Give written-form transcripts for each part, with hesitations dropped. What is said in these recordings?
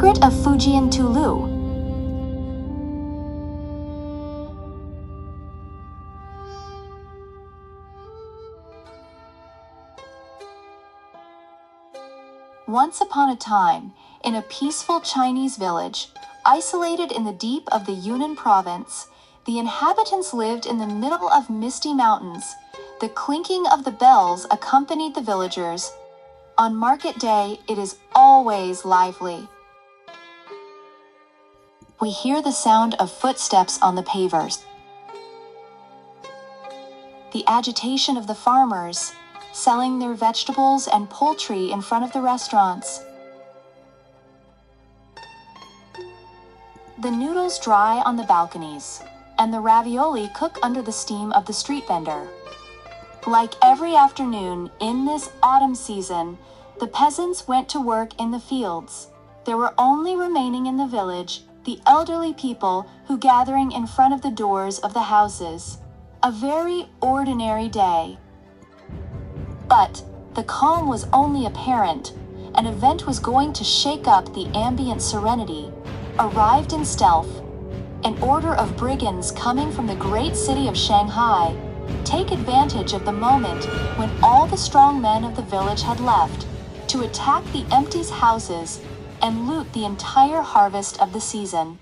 Secret of Fujian Toulou. Once upon a time, in a peaceful Chinese village, isolated in the deep of the Yunnan province, the inhabitants lived in the middle of misty mountains. The clinking of the bells accompanied the villagers. On market day, it is always lively. We hear the sound of footsteps on the pavers, the agitation of the farmers, selling their vegetables and poultry in front of the restaurants. The noodles dry on the balconies, and the ravioli cook under the steam of the street vendor. Like every afternoon in this autumn season, the peasants went to work in the fields. There were only remaining in the village the elderly people who gathering in front of the doors of the houses. A very ordinary day. But the calm was only apparent. An event was going to shake up the ambient serenity. Arrived in stealth. An order of brigands coming from the great city of Shanghai take advantage of the moment when all the strong men of the village had left to attack the empty houses and loot the entire harvest of the season.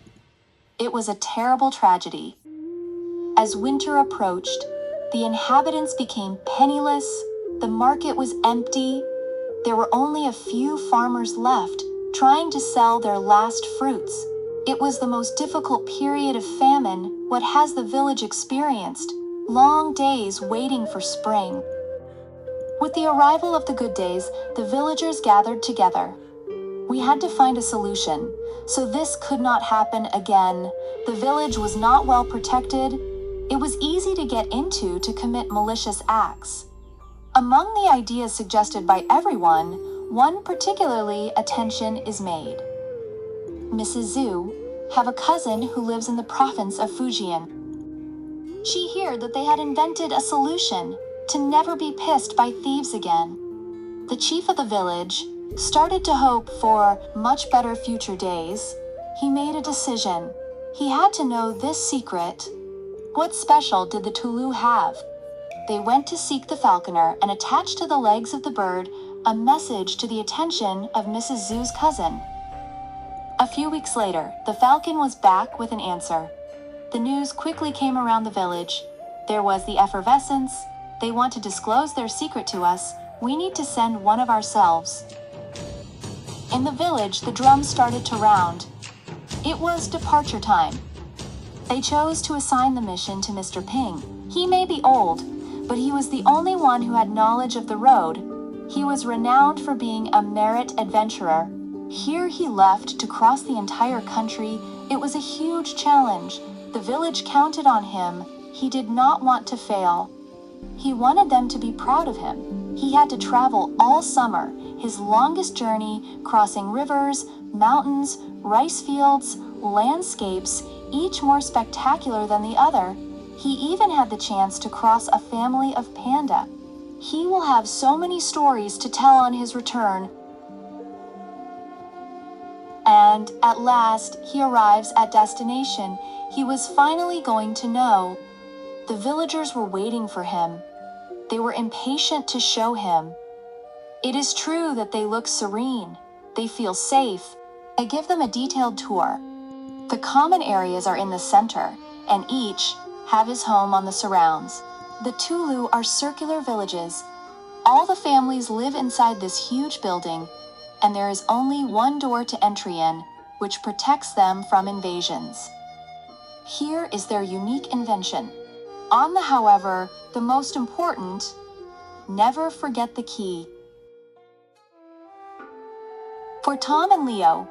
It was a terrible tragedy. As winter approached, the inhabitants became penniless, the market was empty, there were only a few farmers left trying to sell their last fruits. It was the most difficult period of famine what has the village experienced, long days waiting for spring. With the arrival of the good days, the villagers gathered together. We had to find a solution, so this could not happen again. The village was not well protected. It was easy to get into to commit malicious acts. Among the ideas suggested by everyone, one particularly attention is made. Mrs. Zhu have a cousin who lives in the province of Fujian. She heard that they had invented a solution to never be pissed by thieves again. The chief of the village started to hope for much better future days. He made a decision. He had to know this secret. What special did the Toulou have? They went to seek the falconer and attached to the legs of the bird a message to the attention of Mrs. Zhu's cousin. A few weeks later, the falcon was back with an answer. The news quickly came around the village. There was the effervescence. They want to disclose their secret to us. We need to send one of ourselves. In the village, the drums started to round. It was departure time. They chose to assign the mission to Mr. Ping. He may be old, but he was the only one who had knowledge of the road. He was renowned for being a merit adventurer. Here he left to cross the entire country. It was a huge challenge. The village counted on him. He did not want to fail. He wanted them to be proud of him. He had to travel all summer, his longest journey, crossing rivers, mountains, rice fields, landscapes, each more spectacular than the other. He even had the chance to cross a family of panda. He will have so many stories to tell on his return. And at last, he arrives at destination. He was finally going to know. The villagers were waiting for him. They were impatient to show him. It is true that they look serene. They feel safe. I give them a detailed tour. The common areas are in the center, and each have his home on the surrounds. The Toulou are circular villages. All the families live inside this huge building, and there is only one door to entry in, which protects them from invasions. Here is their unique invention. However, the most important, never forget the key. For Tom and Leo,